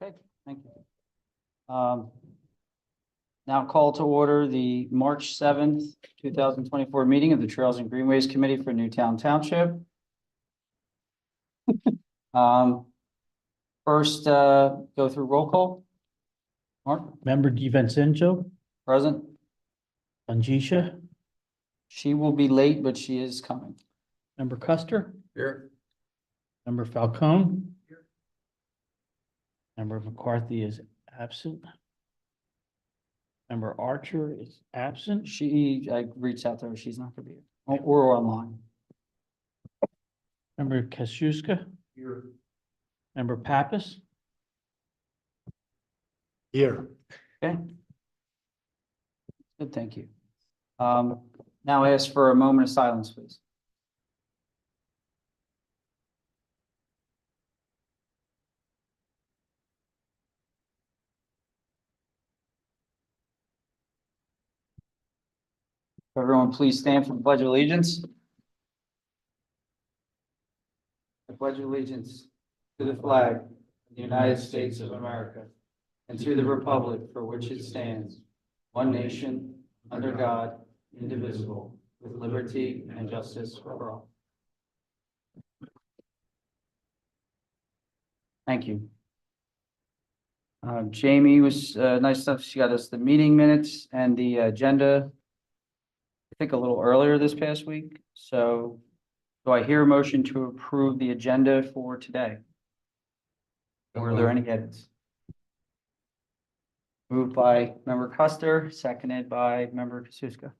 Okay, thank you. Now call to order the March 7th, 2024 meeting of the Trails and Greenways Committee for Newtown Township. First, go through roll call. Mark, Member DiVincenzo, present. Anjisha, She will be late, but she is coming. Member Custer, Here. Member Falcone. Member McCarthy is absent. Member Archer is absent. I reached out to her. She's not going to be here or online. Member Kosciuszko, Here. Member Pappas, Here. Okay. Good, thank you. Now I ask for a moment of silence, please. Everyone, please stand for the Pledge of Allegiance. I pledge allegiance to the flag of the United States of America and to the republic for which it stands, one nation, under God, indivisible, with liberty and justice for all. Thank you. Jamie was nice enough. She got us the meeting minutes and the agenda, I think a little earlier this past week. So do I hear a motion to approve the agenda for today? Or are there any edits? Moved by Member Custer, seconded by Member Kosciuszko.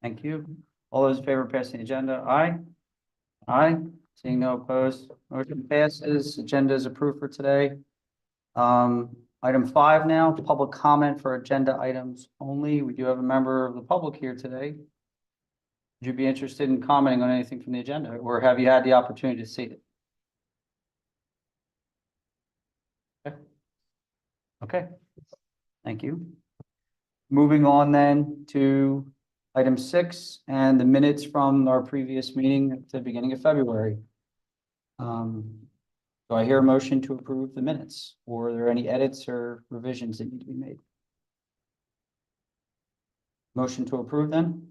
Thank you. All those in favor of passing the agenda, aye? Aye. Seeing no opposed, motion passes. Agenda is approved for today. Item 5 now, public comment for agenda items only. We do have a member of the public here today. Would you be interested in commenting on anything from the agenda, or have you had the opportunity to see it? Okay. Okay. Thank you. Moving on then to item 6 and the minutes from our previous meeting at the beginning of February. Do I hear a motion to approve the minutes, or are there any edits or revisions that need to be made? Motion to approve then?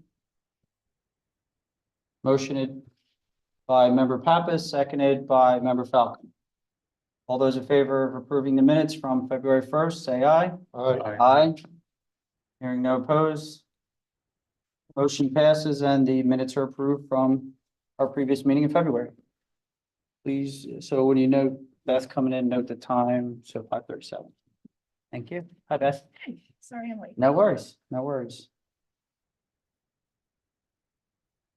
Motioned by Member Pappas, seconded by Member Falcon. All those in favor of approving the minutes from February 1st, say aye. Aye. Aye. Hearing no opposed. Motion passes and the minutes are approved from our previous meeting in February. Please, so when you note Beth coming in, note the time, so 5:37. Thank you. Hi, Beth. Sorry, I'm late. No worries, no worries.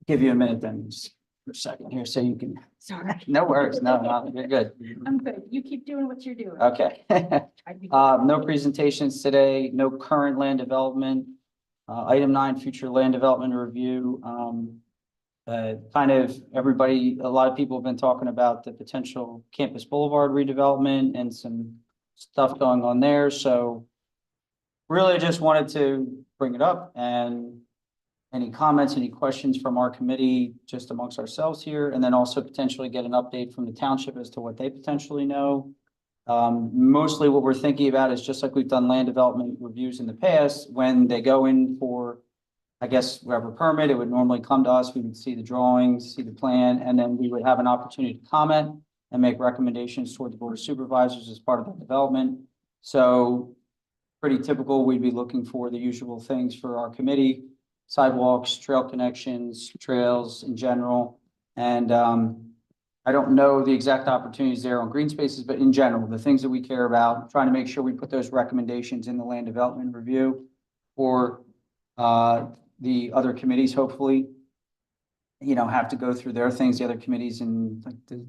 Give you a minute then, just for a second here, so you can, Sorry. no worries, no, you're good. I'm good. You keep doing what you're doing. Okay. I'd be good. No presentations today, no current land development. Item 9, future land development review. Kind of everybody, a lot of people have been talking about the potential Campus Boulevard redevelopment and some stuff going on there. So really just wanted to bring it up, and any comments, any questions from our committee just amongst ourselves here, and then also potentially get an update from the township as to what they potentially know. Mostly what we're thinking about is just like we've done land development reviews in the past, when they go in for, I guess, whatever permit, it would normally come to us. We would see the drawings, see the plan, and then we would have an opportunity to comment and make recommendations toward the Board of Supervisors as part of the development. So pretty typical, we'd be looking for the usual things for our committee: sidewalks, trail connections, trails in general. And I don't know the exact opportunities there on green spaces, but in general, the things that we care about, trying to make sure we put those recommendations in the land development review for the other committees, hopefully, have to go through their things, the other committees, and like the,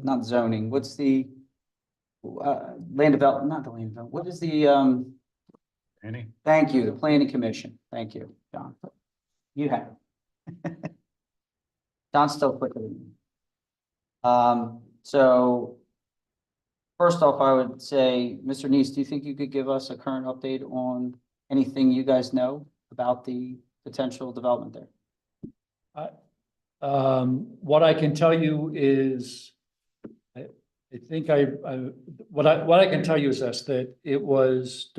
not zoning, what's the land development, not the land development, what is the, thank you, the planning commission. Thank you, John. You have it. John's still quicker than me. So first off, I would say, Mr. Neese, do you think you could give us a current update on anything you guys know about the potential development there? What I can tell you is I think what I can tell you is this, that there was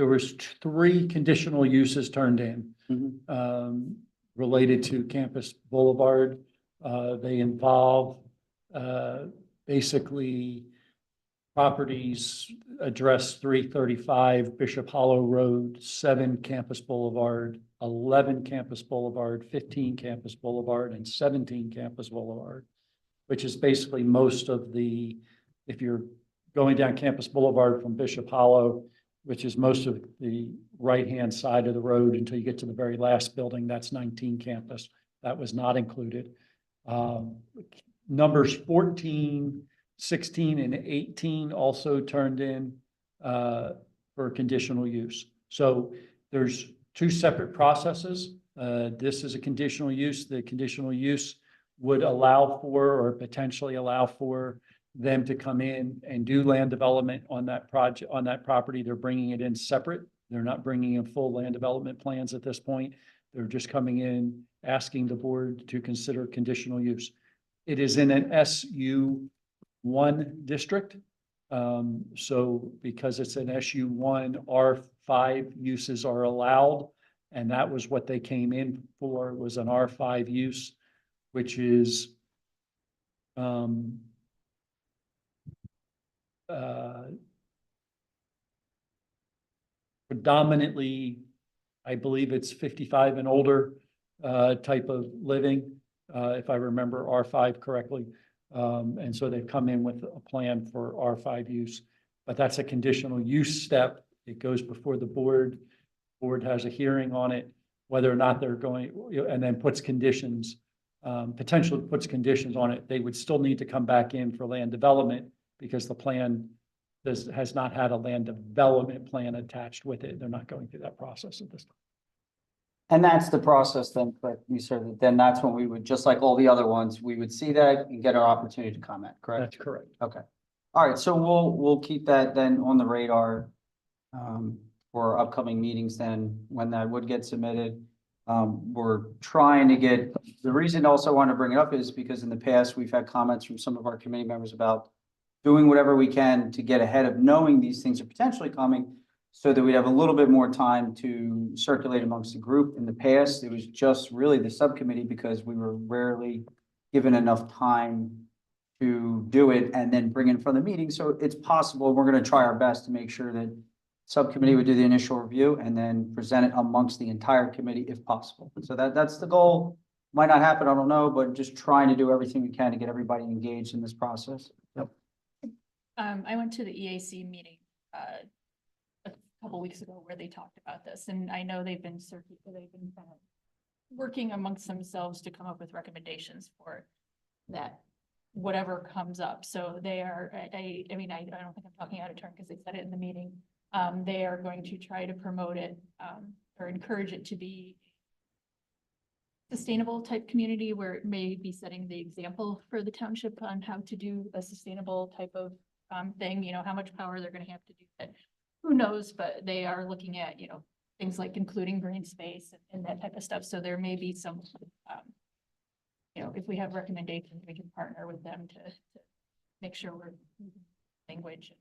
3 conditional uses turned in. Related to Campus Boulevard. They involve, basically properties address 335 Bishop Hollow Road, 7 Campus Boulevard, 11 Campus Boulevard, 15 Campus Boulevard, and 17 Campus Boulevard, which is basically most of the, if you're going down Campus Boulevard from Bishop Hollow, which is most of the right-hand side of the road until you get to the very last building, that's 19 Campus. That was not included. Numbers 14, 16, and 18 also turned in for conditional use. So there's 2 separate processes. This is a conditional use. The conditional use would allow for, or potentially allow for, them to come in and do land development on that project, on that property. They're bringing it in separate. They're not bringing in full land development plans at this point. They're just coming in, asking the board to consider conditional use. It is in an SU1 district. So because it's an SU1, R5 uses are allowed. And that was what they came in for, was an R5 use, which is predominantly, I believe it's 55 and older type of living, if I remember R5 correctly. And so they've come in with a plan for R5 use, but that's a conditional use step. It goes before the board. Board has a hearing on it, whether or not they're going, and then puts conditions, potentially puts conditions on it. They would still need to come back in for land development because the plan has not had a land development plan attached with it. They're not going through that process at this time. And that's the process then, correct, you said, then that's when we would, just like all the other ones, we would see that and get our opportunity to comment, correct? That's correct. Okay. All right, so we'll keep that then on the radar for upcoming meetings then, when that would get submitted. We're trying to get, the reason also I want to bring it up is because in the past, we've had comments from some of our committee members about doing whatever we can to get ahead of knowing these things are potentially coming, so that we'd have a little bit more time to circulate amongst the group. In the past, it was just really the subcommittee because we were rarely given enough time to do it and then bring in from the meeting. So it's possible, we're going to try our best to make sure that subcommittee would do the initial review and then present it amongst the entire committee if possible. So that's the goal. Might not happen, I don't know, but just trying to do everything we can to get everybody engaged in this process. Yep. I went to the EAC meeting a couple weeks ago where they talked about this, and I know they've been kind of working amongst themselves to come up with recommendations for that, whatever comes up. So they are, I mean, I don't think I'm talking out of turn because they said it in the meeting. They are going to try to promote it or encourage it to be sustainable type community where it may be setting the example for the township on how to do a sustainable type of thing, you know, how much power they're going to have to do that. Who knows, but they are looking at, you know, things like including green space and that type of stuff. So there may be some, you know, if we have recommendations, we can partner with them to make sure we're using language and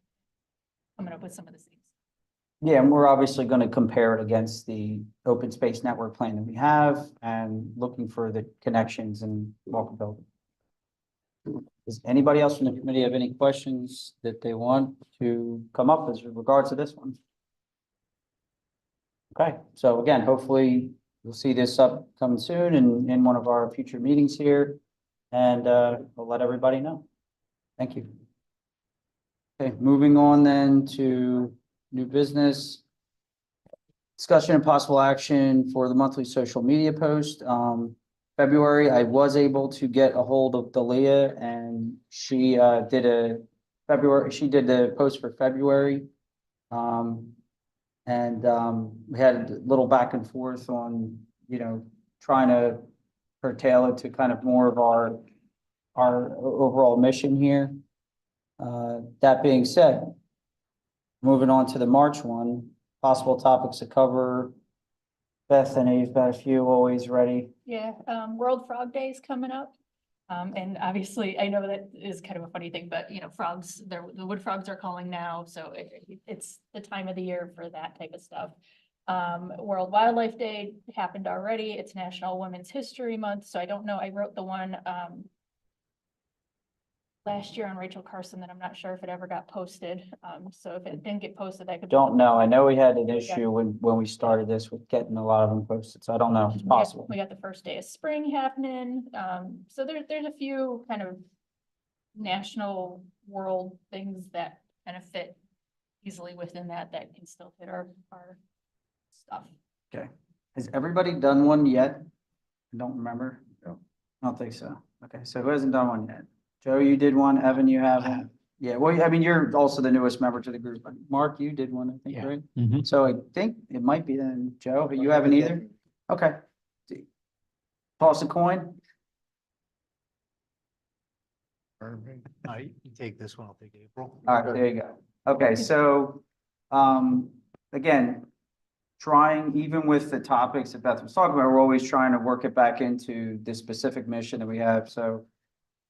coming up with some of the things. Yeah, and we're obviously going to compare it against the open space network plan that we have and looking for the connections and walkability. Does anybody else from the committee have any questions that they want to come up as regards to this one? Okay, so again, hopefully you'll see this up coming soon in one of our future meetings here, and we'll let everybody know. Thank you. Okay, moving on then to new business. Discussion and possible action for the monthly social media post. February, I was able to get a hold of Dalia, and she did the post for February. We had a little back and forth on, you know, trying to curtail it to kind of more of our overall mission here. That being said, moving on to the March one, possible topics to cover. Beth, I know you've got a few always ready. Yeah, World Frog Day is coming up. And obviously, I know that is kind of a funny thing, but you know, frogs, the wood frogs are calling now, so it's the time of the year for that type of stuff. World Wildlife Day happened already. It's National Women's History Month, so I don't know, I wrote the one, last year on Rachel Carson that I'm not sure if it ever got posted. So if it didn't get posted, I could. Don't know. I know we had an issue when we started this with getting a lot of them posted, so I don't know. It's possible. We got the first day of spring happening. So there's a few kind of national world things that kind of fit easily within that can still fit our stuff. Has everybody done one yet? I don't remember. No. I don't think so. Okay, so who hasn't done one yet? Joe, you did one. Evan, you haven't. Yeah, well, I mean, you're also the newest member to the group. Mark, you did one, I think, Yeah. right? Mhm. So I think it might be then, Joe, but you haven't either? Okay. Toss a coin. You take this one, I'll take April. All right, there you go. Okay, so, again, trying, even with the topics that Beth was talking about, we're always trying to work it back into the specific mission that we have. So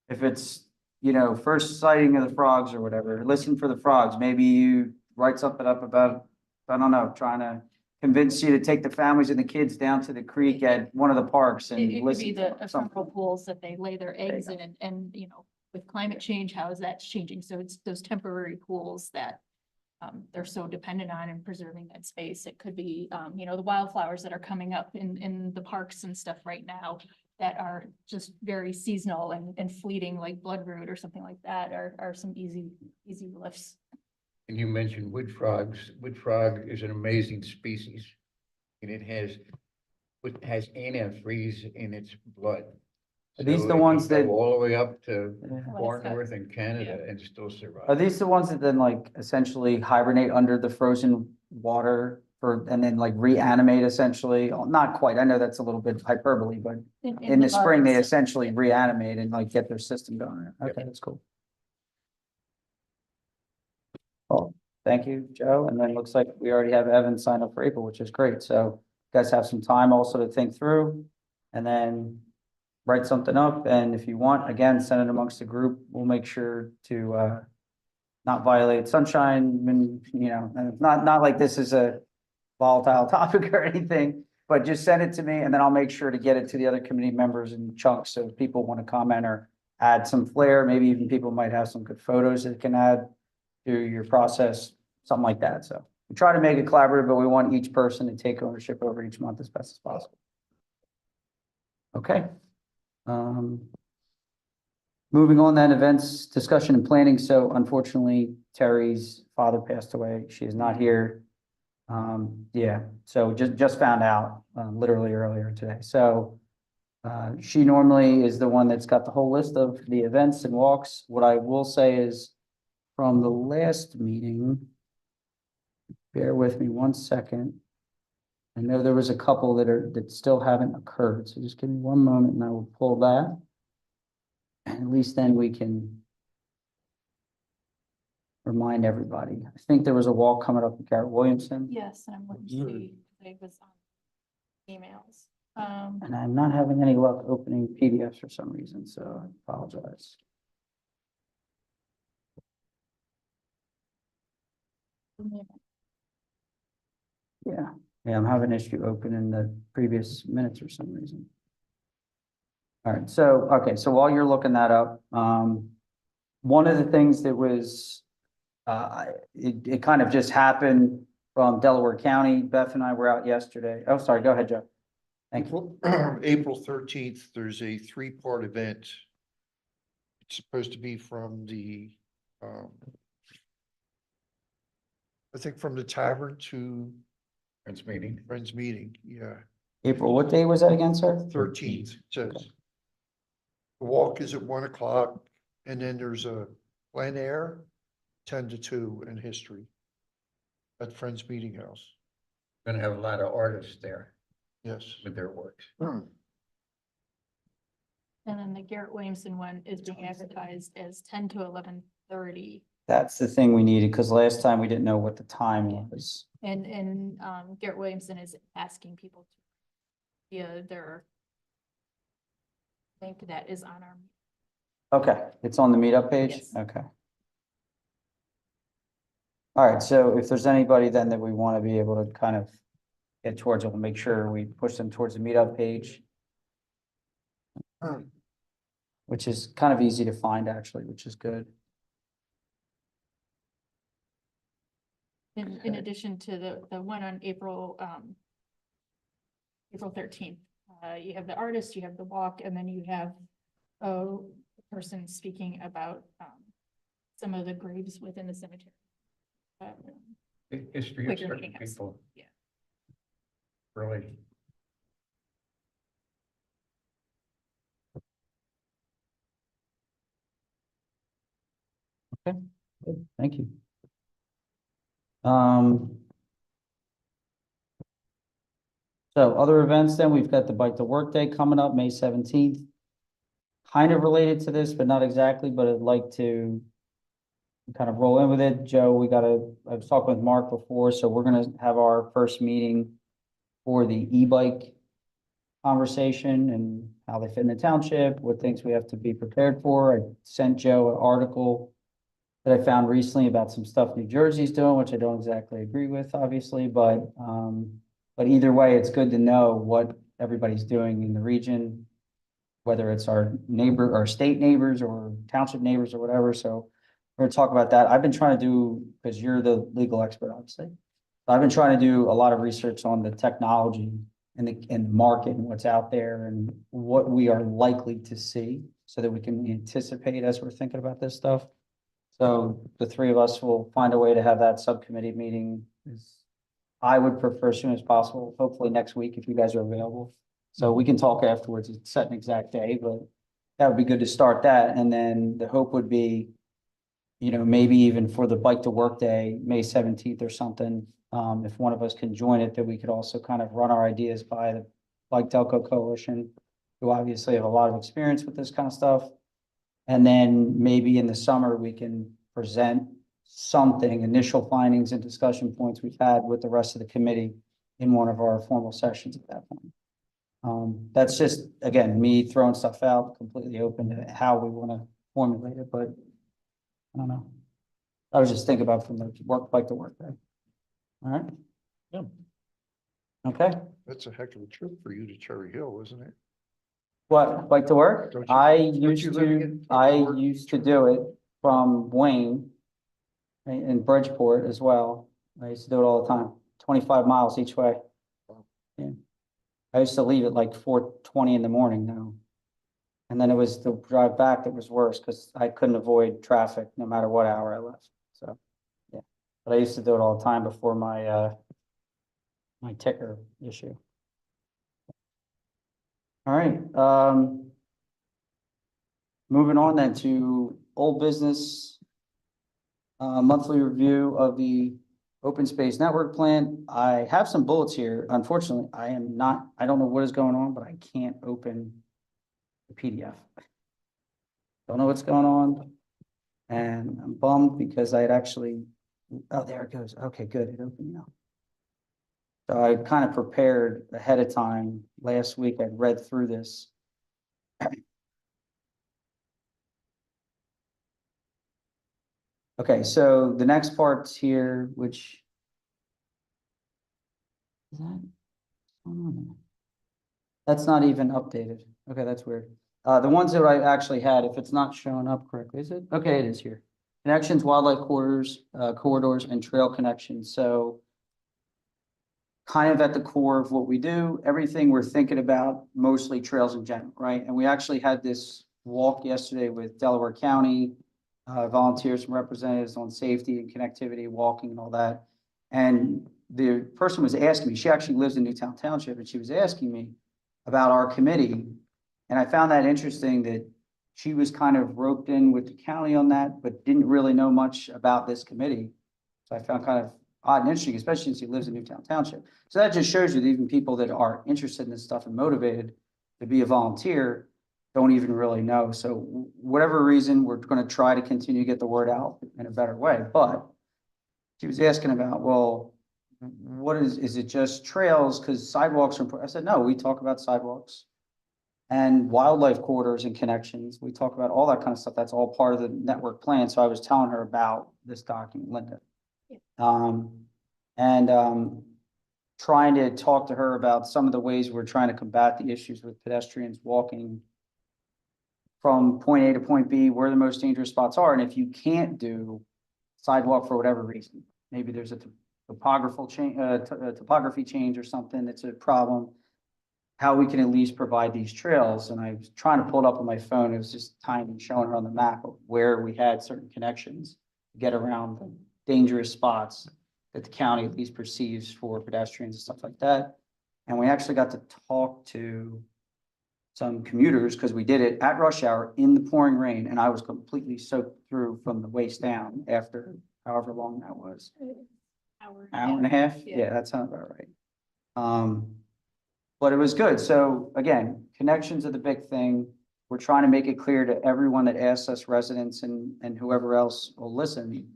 if it's, you know, first sighting of the frogs or whatever, listen for the frogs. Maybe you write something up about, I don't know, trying to convince you to take the families and the kids down to the creek at one of the parks It and could be listen. the to something. ephemeral pools that they lay their you eggs go. in and, you know, with climate change, how is that changing? So it's those temporary pools that they're so dependent on and preserving that space. It could be, you know, the wildflowers that are coming up in the parks and stuff right now that are just very seasonal and fleeting, like bloodroot or something like that are some easy lifts. And you mentioned wood frogs. Wood frog is an amazing species. And it has antifreeze in its blood. Are these So the it can ones go that- all the way up to Yeah. far Alaska. north in Canada and still survive. Are these the ones that then like essentially hibernate under the frozen water and then like reanimate essentially? Oh, not quite. I know that's a little bit hyperbole, but in the spring, they buds. essentially reanimate and like get their system going. Yep. Okay, that's cool. Well, thank you, Joe. And then it looks like we already have Evan signed up for April, which is great. So you guys have some time also to think through and then write something up. And if you want, again, send it amongst the group. We'll make sure to not violate sunshine and, you know, and it's not like this is a volatile topic or anything, but just send it to me and then I'll make sure to get it to the other committee members in chunks. So if people want to comment or add some flair, maybe even people might have some good photos that can add to your process, something like that. So we try to make it collaborative, but we want each person to take ownership over each month as best as possible. Okay. Moving on then, events, discussion and planning. So unfortunately, Terry's father passed away. She is not here. Yeah, so just found out, literally earlier today. So she normally is the one that's got the whole list of the events and walks. What I will say is from the last meeting, bear with me 1 second. I know there was a couple that still haven't occurred, so just give me one moment and I will pull that. And at least then we can remind everybody. I think there was a walk coming up with Garrett Williamson. Yes, and I'm looking to see, it was on emails. And I'm not having any luck opening PDFs for some reason, so I apologize. Yeah, I'm having an issue opening the previous minutes for some reason. All right, so, okay, so while you're looking that up, one of the things that was, it kind of just happened from Delaware County. Beth and I were out yesterday. Oh, sorry, go ahead, Joe. Thank you. April 13th, there's a 3-part event. It's supposed to be from the, I think from the tavern to Friends meeting. Friends meeting, yeah, April, what day was that again, sir? 13th, says. The walk is at 1 o'clock, and then there's a plein air, 10 to 2 in history at Friends Meeting House, Gonna have a lot of artists there yes. with their works. And then the Garrett Williamson one is being advertised as 10 to 11:30. That's the thing we needed, because last time we didn't know what the time was. And Garrett Williamson is asking people to via their link that is on our Okay, it's on the meetup page? Yes. Okay. All right, so if there's anybody then that we want to be able to kind of get towards, we'll make sure we push them towards the meetup page. Which is kind of easy to find actually, which is good. In addition to the one on April 13th, you have the artist, you have the walk, and then you have a person speaking about some of the graves within the cemetery. History of Quaker certain meeting house. people. Yeah. Really. Good, thank you. So other events then, we've got the Bike to Work Day coming up, May 17th. Kind of related to this, but not exactly, but I'd like to kind of roll in with it. Joe, I was talking with Mark before, so we're gonna have our first meeting for the e-bike conversation and how they fit in the township, what things we have to be prepared for. I sent Joe an article that I found recently about some stuff New Jersey's doing, which I don't exactly agree with, obviously, but either way, it's good to know what everybody's doing in the region, whether it's our neighbor, our state neighbors or township neighbors or whatever. So we're gonna talk about that. I've been trying to do, because you're the legal expert, obviously. I've been trying to do a lot of research on the technology and the market and what's out there and what we are likely to see so that we can anticipate as we're thinking about this stuff. So the three of us will find a way to have that subcommittee meeting. I would prefer as soon as possible, hopefully next week if you guys are available. So we can talk afterwards and set an exact day, but that would be good to start that. And then the hope would be, maybe even for the Bike to Work Day, May 17th or something. If one of us can join it, that we could also kind of run our ideas by the Bike Delco Coalition, who obviously have a lot of experience with this kind of stuff. And then maybe in the summer, we can present something, initial findings and discussion points we've had with the rest of the committee in one of our formal sessions at that point. That's just, again, me throwing stuff out, completely open to how we want to formulate it, but I don't know. I was just thinking about from the Bike to Work Day. All right? Yeah. Okay, That's a heck of a trip for you to Cherry Hill, isn't it? what, Bike to Work? Don't you- I don't you used live to, in- I work- used to do it from Wayne in Bridgeport as well. I used to do it all the time, 25 miles each way. Yeah. I used to leave at like 4:20 in the morning now. And then it was the drive back that was worse because I couldn't avoid traffic no matter what hour I left. So, yeah. But I used to do it all the time before my my ticker issue. All right, moving on then to old business. Monthly review of the open space network plan. I have some bullets here. Unfortunately, I don't know what is going on, but I can't open the PDF. Don't know what's going on. And I'm bummed because I had actually, oh, there it goes. Okay, good. It opened now. So I kind of prepared ahead of time. Last week, I'd read through this. Okay, so the next part's here, which is that? That's not even updated. Okay, that's weird. The ones that I actually had, if it's not showing up correctly, is it? Okay, it is here. Connections, wildlife corridors, and trail connections. So kind of at the core of what we do, everything we're thinking about, mostly trails in general, right? And we actually had this walk yesterday with Delaware County, volunteers and representatives on safety and connectivity, walking and all that. And the person was asking me, she actually lives in Newtown Township, and she was asking me about our committee. And I found that interesting that she was kind of roped in with the county on that, but didn't really know much about this committee. So I found kind of odd and interesting, especially since he lives in Newtown Township. So that just shows you that even people that are interested in this stuff and motivated to be a volunteer don't even really know. So whatever reason, we're going to try to continue to get the word out in a better way. But she was asking about, well, what is it just trails? Because sidewalks are important. I said, no, we talk about sidewalks. and wildlife corridors and connections. We talk about all that kind of stuff. That's all part of the network plan. So I was telling her about this document, Linda. Yeah. And trying to talk to her about some of the ways we're trying to combat the issues with pedestrians walking from point A to point B, where the most dangerous spots are. And if you can't do sidewalk for whatever reason, maybe there's a topography change or something, it's a problem, how we can at least provide these trails. And I was trying to pull it up on my phone. It was just tiny, showing her on the map of where we had certain connections to get around the dangerous spots that the county at least perceives for pedestrians and stuff like that. And we actually got to talk to some commuters because we did it at rush hour in the pouring rain, and I was completely soaked through from the waist down after however long that was. Hour Hour and a half? Yeah. Yeah, that sounds about right. But it was good. So again, connections are the big thing. We're trying to make it clear to everyone that asks us, residents and whoever else will listen,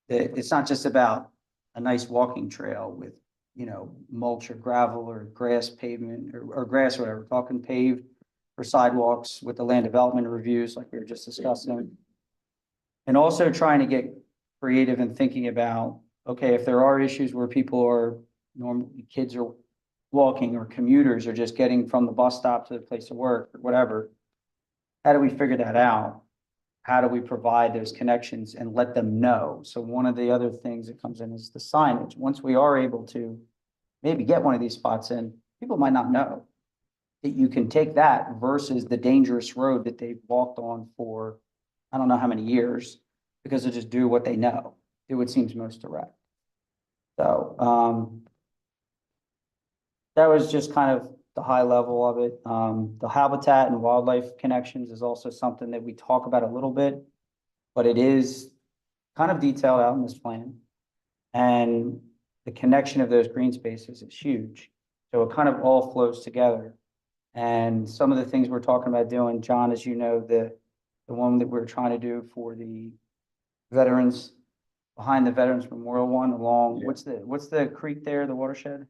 that it's not just about a nice walking trail with, you know, mulch or gravel or grass pavement or grass or whatever. We're talking paved for sidewalks with the land development reviews like we were just discussing. And also trying to get creative and thinking about, okay, if there are issues where people are normally, kids are walking or commuters are just getting from the bus stop to the place of work or whatever, how do we figure that out? How do we provide those connections and let them know? So one of the other things that comes in is the signage. Once we are able to maybe get one of these spots in, people might not know that you can take that versus the dangerous road that they've walked on for, I don't know how many years, because they just do what they know, do what seems most direct. So, that was just kind of the high level of it. The habitat and wildlife connections is also something that we talk about a little bit, but it is kind of detailed out in this plan. And the connection of those green spaces is huge. So it kind of all flows together. And some of the things we're talking about doing, John, as you know, the one that we're trying to do for the veterans, behind the Veterans Memorial one along, Yeah. what's the creek there, the watershed?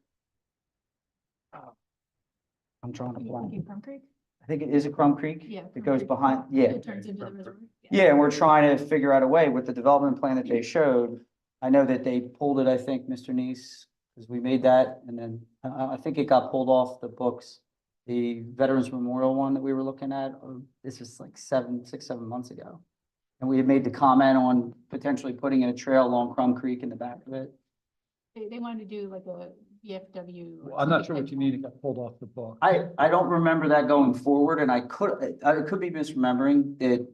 I'm drawing a You blank. thinking Plum Creek? I think it is a Crum Creek. Yeah. It Plum goes Creek. behind, yeah. It turns into the reservoir. Yeah, and we're trying to figure out a way with the development plan that they showed. I know that they pulled it, I think, Mr. Neese, because we made that, and then I think it got pulled off the books. The Veterans Memorial one that we were looking at, this was like 6, 7 months ago. And we had made the comment on potentially putting in a trail along Crum Creek in the back of it. They wanted to do like a VFW. or Well, I'm not something sure what like you mean, it that. got pulled off the book. I don't remember that going forward, and I could be misremembering that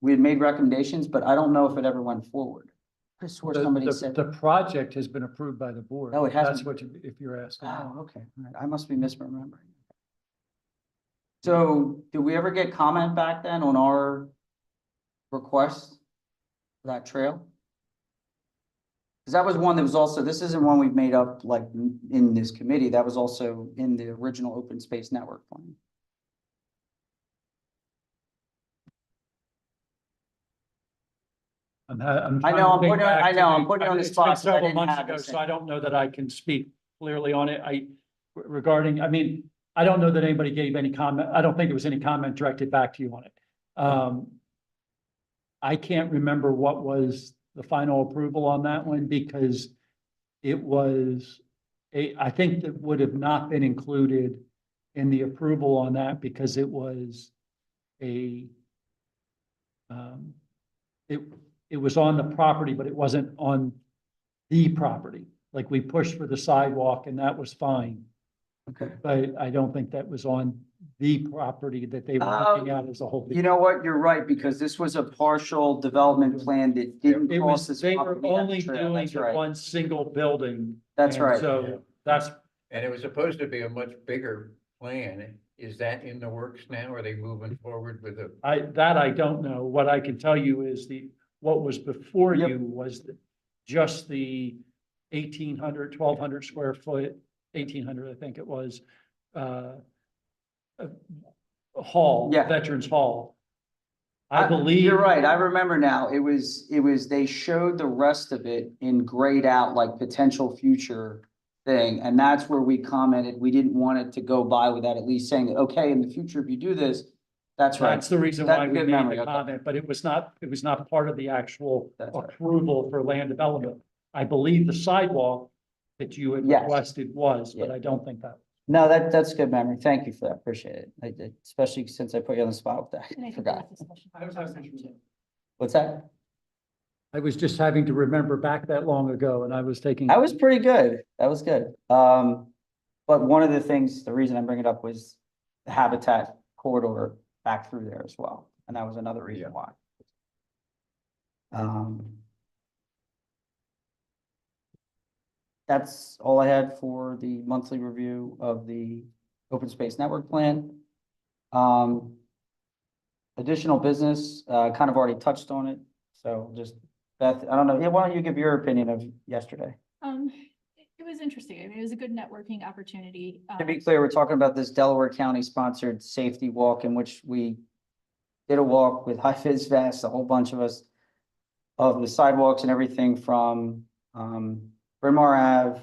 we had made recommendations, but I don't know if it ever went forward. I swore somebody said. The project has been approved by the board. Oh, it has That's been. what you, if you're asking. Oh, okay. All right. I must be misremembering. So did we ever get comment back then on our request for that trail? Because that was one that was also, this isn't one we've made up like in this committee. That was also in the original open space network plan. I'm I trying know, to I'm think putting on- back I to know, the- I'm putting you on the it's been spot 'cause I several didn't months have ago, this so in. I don't know that I can speak clearly on it. Regarding, I mean, I don't know that anybody gave any comment. I don't think there was any comment directed back to you on it. I can't remember what was the final approval on that one because it was I think that would have not been included in the approval on that because it was it was on the property, but it wasn't on the property. Like we pushed for the sidewalk and that was fine, Okay. but I don't think that was on the property that they were looking at as a whole. You know what? You're right, because this was a partial development plan that didn't It cross was, this. they were property on the only trail. doing That's the right. one single building. That's and right. So that's, And it was supposed to be a much bigger plan. Is that in the works now? Are they moving forward with a? I don't know. What I can tell you is what was before Yep. you was just the 1,1200 square foot, 1,800, I think it was, hall, Yeah. Veterans Hall. I believe. You're right. I remember now. It was, they showed the rest of it in grayed out like potential future thing, and that's where we commented, we didn't want it to go by without at least saying, okay, in the future, if you do this, that's right. That's the reason That's why we good made memory, the okay. comment, but it was not part of the actual That's right. approval for land development. I believe the sidewalk that you had Yes. requested was, but Yeah. I don't think that. No, that's good memory. Thank you for that. Appreciate it. Especially since I put you on the spot with that. And I I think there forgot. was discussion. What's that? I was just having to remember back that long ago and I was taking. That was pretty good. That was good. But one of the things, the reason I bring it up was the habitat corridor back through there as well. And that was another reason why. That's all I had for the monthly review of the open space network plan. Additional business, kind of already touched on it. So just Beth, I don't know. Yeah, why don't you give your opinion of yesterday? It was interesting. I mean, it was a good networking opportunity. To be clear, we're talking about this Delaware County sponsored safety walk in which we did a walk with high vis vests, a whole bunch of us, of the sidewalks and everything from Bryn Mawr Ave,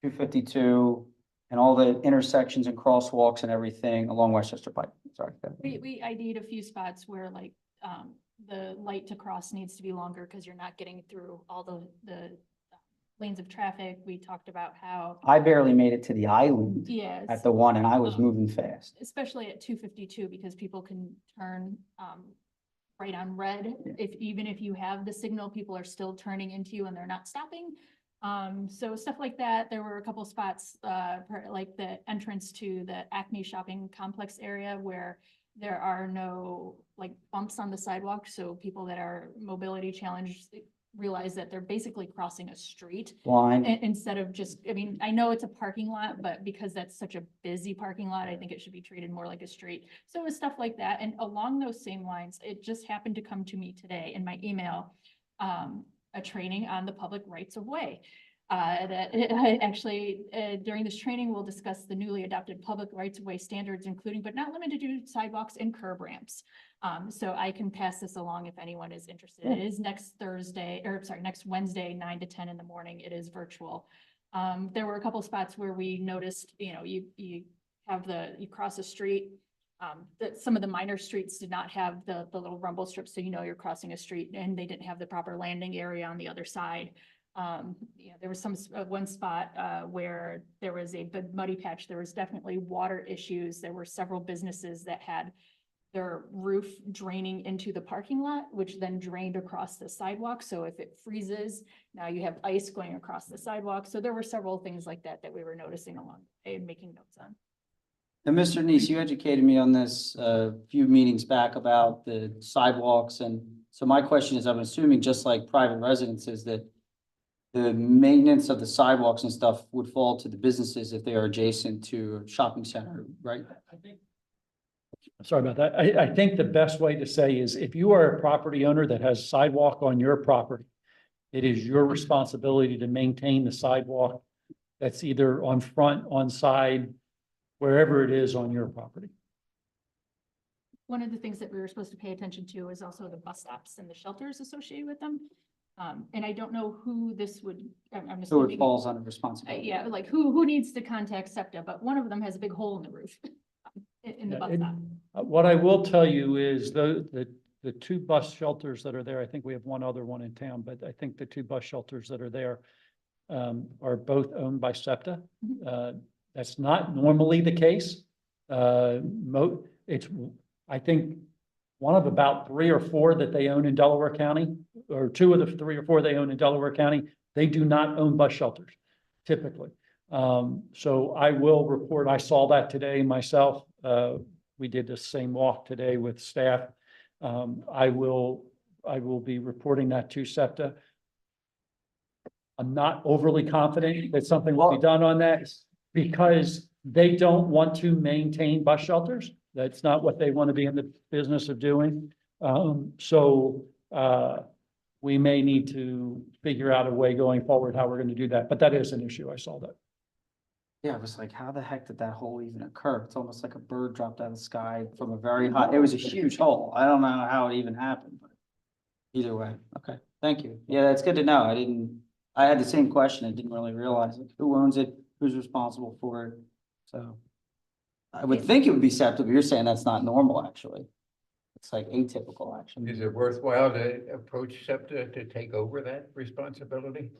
252, and all the intersections and crosswalks and everything along Westchester Pike. Sorry. We ID'd a few spots where like, the light to cross needs to be longer because you're not getting through all the lanes of traffic. We talked about how, I barely made it to the island yes, at the one and I was moving fast. especially at 252, because people can turn, right on red. Yeah. Even if you have the signal, people are still turning into you and they're not stopping. So stuff like that. There were a couple spots, like the entrance to the Acme shopping complex area where there are no like bumps on the sidewalk. So people that are mobility challenged realize that they're basically crossing a street Blind. instead of just, I mean, I know it's a parking lot, but because that's such a busy parking lot, I think it should be treated more like a street. So it was stuff like that. And along those same lines, it just happened to come to me today in my email, a training on the public rights of way. That I actually, during this training, we'll discuss the newly adopted public rights of way standards, including but not limited to sidewalks and curb ramps. So I can pass this along if anyone is interested. It is next Thursday, or sorry, next Wednesday, 9 to 10 in the morning. It is virtual. There were a couple spots where we noticed, you know, you cross a street. That some of the minor streets did not have the little rumble strips, so you know you're crossing a street, and they didn't have the proper landing area on the other side. You know, there was one spot where there was a big muddy patch. There was definitely water issues. There were several businesses that had their roof draining into the parking lot, which then drained across the sidewalk. So if it freezes, now you have ice going across the sidewalk. So there were several things like that that we were noticing along and making notes on. And Mr. Neese, you educated me on this a few meetings back about the sidewalks. And so my question is, I'm assuming just like private residences that the maintenance of the sidewalks and stuff would fall to the businesses if they are adjacent to a shopping center, right? Sorry about that. I think the best way to say is if you are a property owner that has sidewalk on your property, it is your responsibility to maintain the sidewalk that's either on front, on side, wherever it is on your property. One of the things that we were supposed to pay attention to is also the bus stops and the shelters associated with them. And I don't know who this would, I'm So assuming. it falls under responsibility. Yeah, like who needs to contact SEPTA, but one of them has a big hole in the roof in the Yeah, bus it- stop. What I will tell you is the two bus shelters that are there, I think we have one other one in town, but I think the two bus shelters that are there are both owned by SEPTA. That's not normally the case. It's, I think, one of about 3 or 4 that they own in Delaware County, or 2 of the 3 or 4 they own in Delaware County. They do not own bus shelters typically. So I will report, I saw that today myself. We did the same walk today with staff. I will be reporting that to SEPTA. I'm not overly confident that something will be done on that because they don't want to maintain bus shelters. That's not what they want to be in the business of doing. We may need to figure out a way going forward how we're going to do that, but that is an issue. I saw that. Yeah, it was like, how the heck did that hole even occur? It's almost like a bird dropped out of the sky from a very high, it was a huge hole. I don't know how it even happened, but either way, okay, thank you. Yeah, that's good to know. I had the same question. I didn't really realize it. Who owns it? who's responsible for it, so. I would think it would be SEPTA, but you're saying that's not normal, actually. It's like atypical, actually. Is it worthwhile to approach SEPTA to take over that responsibility?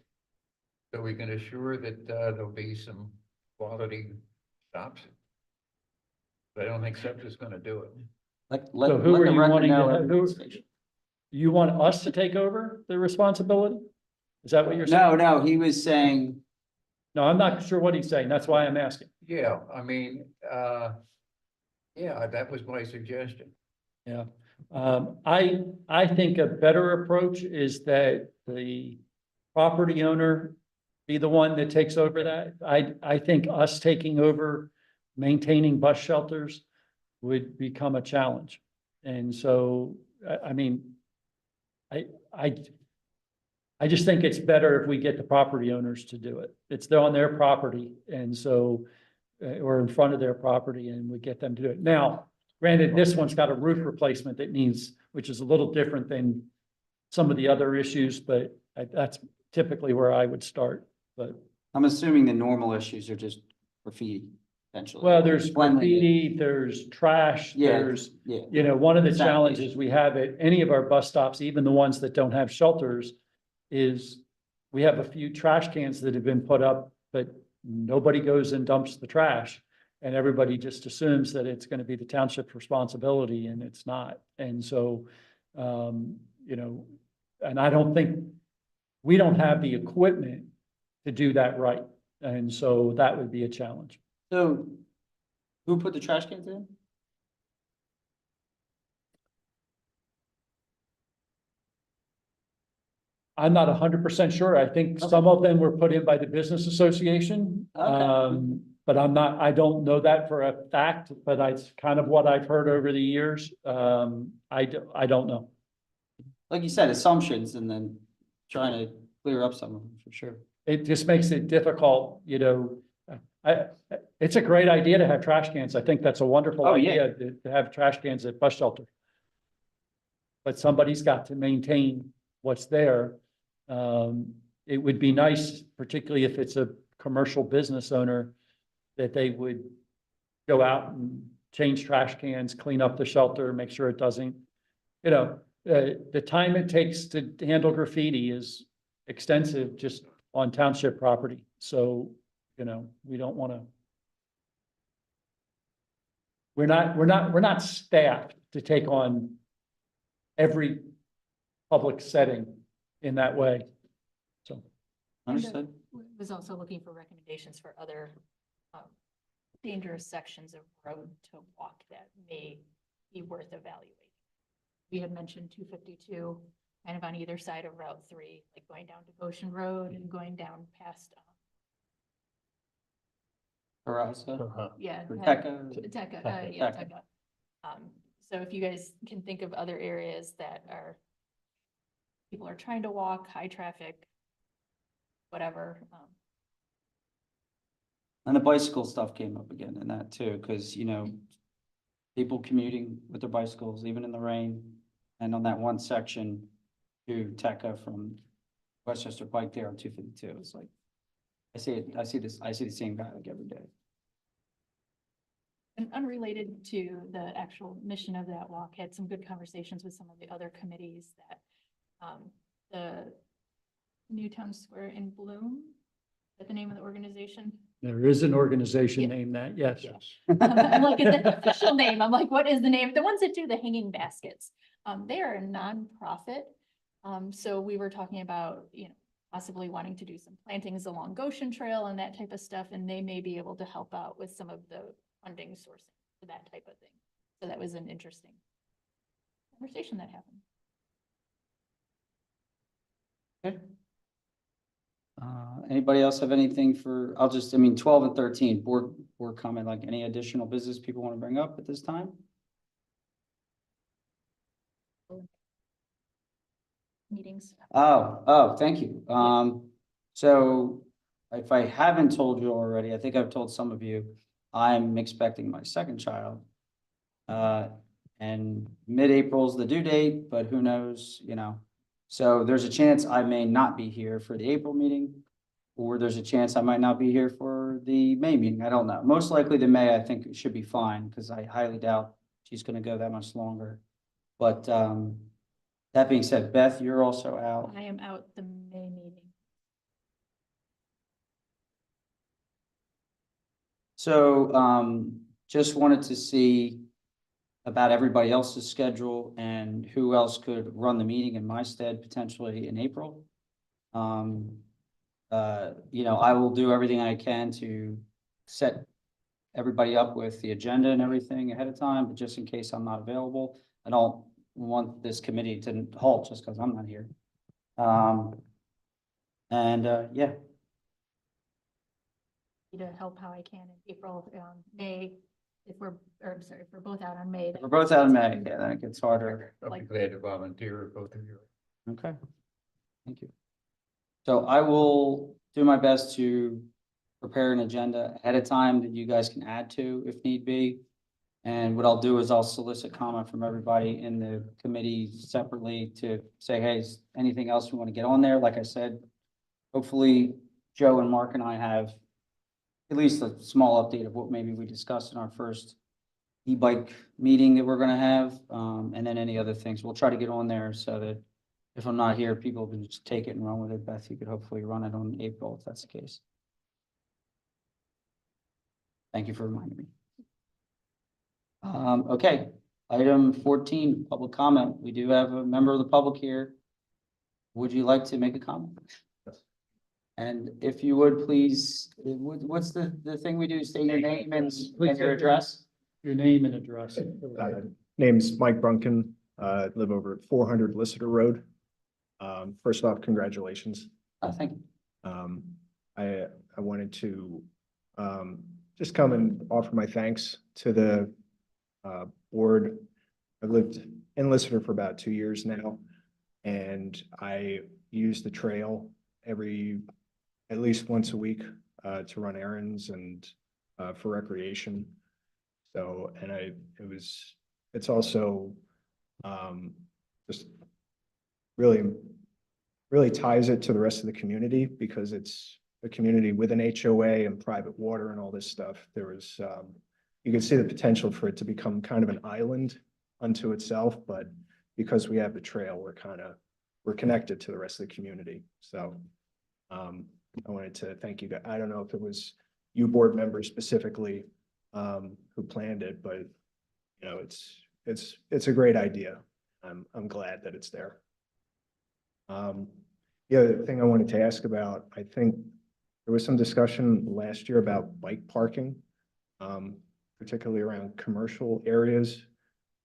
So we can assure that there'll be some quality stops? But I don't think SEPTA's gonna do it. Like, So let who the are you record wanting to know have- every who- station. You want us to take over the responsibility? Is that what you're No, saying? no, he was saying, No, I'm not sure what he's saying. That's why I'm asking. Yeah, I mean, yeah, that was my suggestion. Yeah. I think a better approach is that the property owner be the one that takes over that. I think us taking over maintaining bus shelters would become a challenge. And so, I mean, I just think it's better if we get the property owners to do it. It's on their property, and so, or in front of their property, and we get them to do it. Now, granted, this one's got a roof replacement that needs, which is a little different than some of the other issues, but that's typically where I would start, but. I'm assuming the normal issues are just graffiti, essentially. Well, there's Cleanliness. graffiti, there's trash, Yeah. there's, Yeah, you know, one of the Exactly. challenges we have at any of our bus stops, even the ones that don't have shelters, is we have a few trash cans that have been put up, but nobody goes and dumps the trash. And everybody just assumes that it's going to be the township's responsibility, and it's not. And so, you know, and I don't think, we don't have the equipment to do that right. And so that would be a challenge. so who put the trash cans in? I'm not 100% sure. I think some of them were put in by the business association. Okay. But I don't know that for a fact, but it's kind of what I've heard over the years. I don't know. Like you said, assumptions and then trying to clear up some of them for sure. It just makes it difficult, you know. It's a great idea to have trash cans. I think that's a wonderful Oh, yeah. idea to have trash cans at bus shelter. But somebody's got to maintain what's there. It would be nice, particularly if it's a commercial business owner, that they would go out and change trash cans, clean up the shelter, make sure it doesn't, you know, the time it takes to handle graffiti is extensive just on township property. So, you know, we don't want to. We're not staffed to take on every public setting in that way. So, Understood? Was also looking for recommendations for other dangerous sections of road to walk that may be worth evaluating. We had mentioned 252, kind of on either side of Route 3, like going down to Goshen Road and going down past, Carrasa, yeah. Teca. Teca, yeah, Teca. So if you guys can think of other areas that are, people are trying to walk, high traffic, whatever. And the bicycle stuff came up again in that too, because, you know, people commuting with their bicycles, even in the rain, and on that one section to Teca from Westchester Pike there on 252, it's like, I see the same guy like every day. And unrelated to the actual mission of that walk, had some good conversations with some of the other committees that, the Newtown Square in Bloom, is that the name of the organization? there is an organization Yeah. named that, yes. I'm like, is the official name? I'm like, what is the name? The ones that do the hanging baskets. They are a nonprofit. So we were talking about, you know, possibly wanting to do some plantings along Goshen Trail and that type of stuff, and they may be able to help out with some of the funding sourcing for that type of thing. So that was an interesting conversation that happened. Anybody else have anything for, I mean, 12 and 13, board comment, like any additional business people want to bring up at this time? Meetings. Oh, thank you. So if I haven't told you already, I think I've told some of you, I'm expecting my second child. And mid-April is the due date, but who knows, you know? So there's a chance I may not be here for the April meeting or there's a chance I might not be here for the May meeting. I don't know. Most likely the May, I think it should be fine because I highly doubt she's going to go that much longer. But that being said, Beth, you're also out. I am out the May meeting. So just wanted to see about everybody else's schedule and who else could run the meeting in my stead potentially in April. You know, I will do everything I can to set everybody up with the agenda and everything ahead of time, but just in case I'm not available, I don't want this committee to halt just because I'm not here. Yeah, To help how I can in April, May, if we're, or I'm sorry, if we're both out on May. we're both out in May. Yeah, then it gets harder. I'll be Like- glad to volunteer, both of you. Okay, thank you. So I will do my best to prepare an agenda ahead of time that you guys can add to if need be. And what I'll do is I'll solicit comment from everybody in the committee separately to say, hey, is anything else we want to get on there? Like I said, hopefully Joe and Mark and I have at least a small update of what maybe we discussed in our first e-bike meeting that we're going to have. And then any other things we'll try to get on there so that if I'm not here, people can just take it and run with it. Beth, you could hopefully run it on April if that's the case. Thank you for reminding me. Okay, item 14, public comment. We do have a member of the public here. Would you like to make a comment? Yes. And if you would, please, what's the thing we do? State your name and your address? Your name and address. Name's Mike Brunken, live over at 400 Lister Road. First off, congratulations. Thank you. I wanted to just come and offer my thanks to the board. I've lived in Lister for about 2 years now, and I use the trail at least once a week to run errands and for recreation. So, and it's also just really ties it to the rest of the community because it's a community with an HOA and private water and all this stuff. There was, you can see the potential for it to become kind of an island unto itself, but because we have the trail, we're connected to the rest of the community. So I wanted to thank you guys. I don't know if it was you board members specifically who planned it, but you know, it's a great idea. I'm glad that it's there. The other thing I wanted to ask about, I think there was some discussion last year about bike parking, particularly around commercial areas.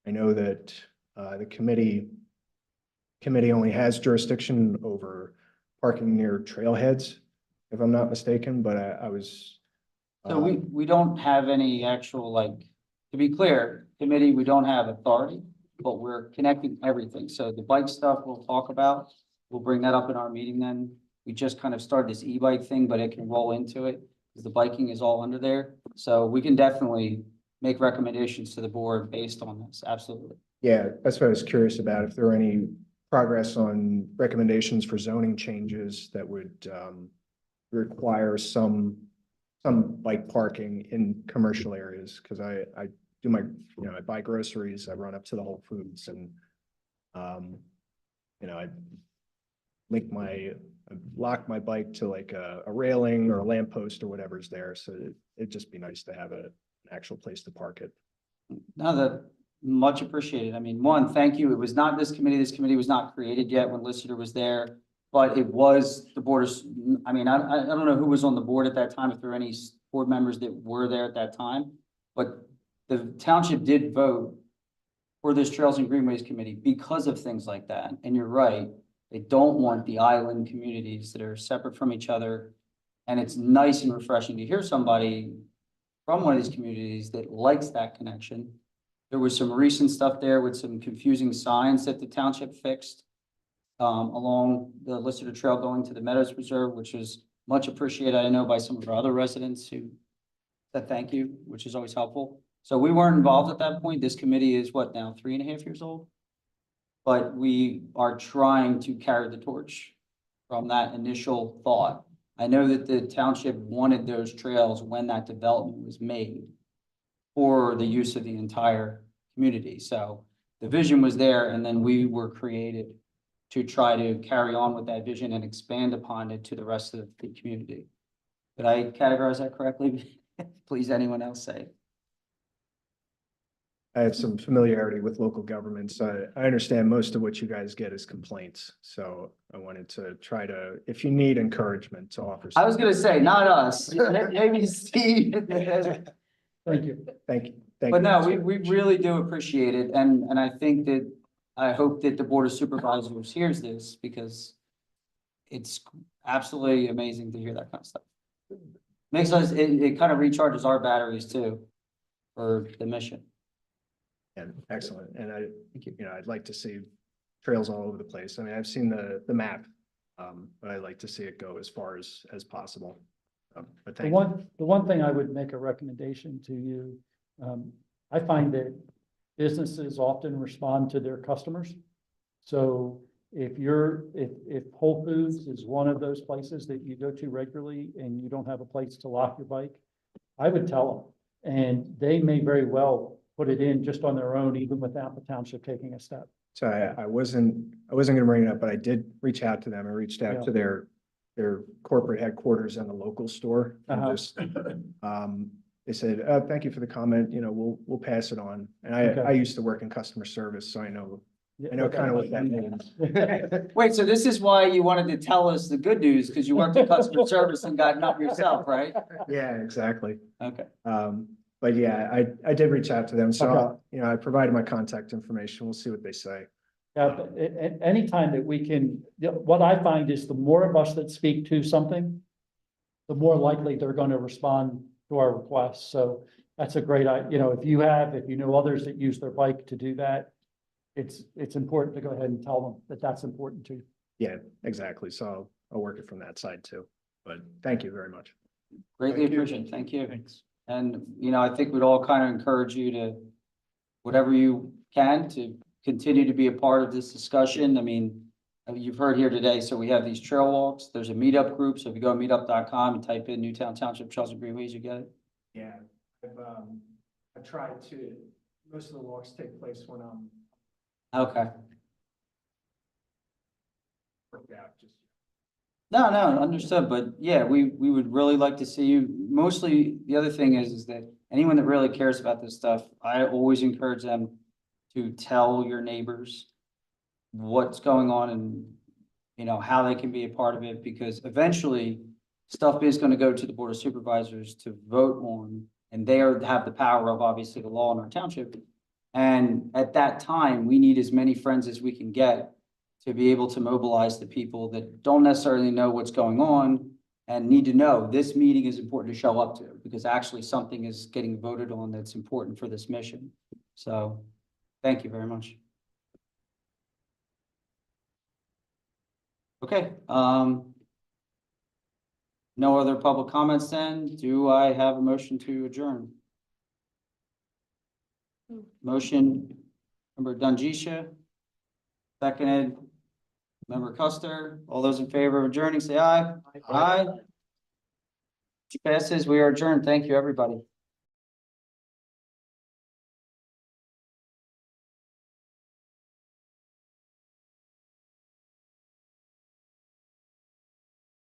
I know that the committee only has jurisdiction over parking near trailheads, if I'm not mistaken, but I was. So we don't have any actual, like, to be clear, committee, we don't have authority, but we're connecting everything. So the bike stuff we'll talk about, we'll bring that up in our meeting then. We just kind of started this e-bike thing, but it can roll into it because the biking is all under there. So we can definitely make recommendations to the board based on this. Absolutely. Yeah, that's what I was curious about. If there were any progress on recommendations for zoning changes that would require some bike parking in commercial areas, because I do I buy groceries, I run up to the Whole Foods and I lock my bike to like a railing or a lamppost or whatever's there. So it'd just be nice to have an actual place to park it. No, that much appreciated. I mean, one, thank you. It was not this committee. This committee was not created yet when Lister was there, but it was the board's. I mean, I don't know who was on the board at that time, if there were any board members that were there at that time, but the township did vote for this Trails and Greenways committee because of things like that. And you're right. They don't want the island communities that are separate from each other. And it's nice and refreshing to hear somebody from one of these communities that likes that connection. There was some recent stuff there with some confusing signs that the township fixed along the Lister Trail going to the Meadows Preserve, which is much appreciated, I know, by some of our other residents who said thank you, which is always helpful. So we weren't involved at that point. This committee is what now, 3.5 years old? But we are trying to carry the torch from that initial thought. I know that the township wanted those trails when that development was made for the use of the entire community. So the vision was there, and then we were created to try to carry on with that vision and expand upon it to the rest of the community. Did I categorize that correctly? Please, anyone else say? I have some familiarity with local governments. I understand most of what you guys get is complaints. So I wanted to try to, if you need encouragement, to offer. I was gonna say, not us, maybe Steve. Thank you. Thank you. Thank But you. no, we really do appreciate it, and I think that, I hope that the Board of Supervisors hears this, because it's absolutely amazing to hear that kind of stuff. Makes us, it kind of recharges our batteries too, for the mission. And excellent. And I'd like to see trails all over the place. I mean, I've seen the map, but I'd like to see it go as far as possible. But The thank you. one thing I would make a recommendation to you, I find that businesses often respond to their customers. So if Whole Foods is one of those places that you go to regularly and you don't have a place to lock your bike, I would tell them, and they may very well put it in just on their own, even without the township taking a step. So I wasn't gonna bring it up, but I did reach out to them. I reached out Yeah. to their corporate headquarters and the local store. And just, they said, thank you for the comment, we'll pass it on. And Okay. I used to work in customer service, so I know kind of what that means. Wait, so this is why you wanted to tell us the good news, because you worked in customer service and got up yourself, right? Yeah, exactly. Okay. But yeah, I did reach out to them, so, Okay. I provided my contact information. We'll see what they say. Yeah, but anytime that we can, what I find is the more of us that speak to something, the more likely they're going to respond to our requests. So that's a great, if you know others that use their bike to do that, it's important to go ahead and tell them that that's important too. Yeah, exactly. So I'll work it from that side too. But thank you very much. Greatly Thank you. appreciate it. Thank you. Thanks. And, I think we'd all kind of encourage you to, whatever you can, to continue to be a part of this discussion. I mean, you've heard here today, so we have these trail walks. There's a meetup group. So if you go to meetup.com and type in Newtown Township Trails and Greenways, you get it. Yeah, I've tried to, most of the walks take place when I'm Okay. worked out, just. No, understood, but yeah, we would really like to see you. Mostly, the other thing is that anyone that really cares about this stuff, I always encourage them to tell your neighbors what's going on and, how they can be a part of it, because eventually stuff is going to go to the Board of Supervisors to vote on, and they have the power of, obviously, the law in our township. And at that time, we need as many friends as we can get to be able to mobilize the people that don't necessarily know what's going on and need to know this meeting is important to show up to, because actually something is getting voted on that's important for this mission. So thank you very much. Okay, no other public comments then. Do I have a motion to adjourn? Motion, Member Dungisha. Seconded, Member Custer. All those in favor of adjourning, say aye. Aye. Passes, we are adjourned. Thank you, everybody.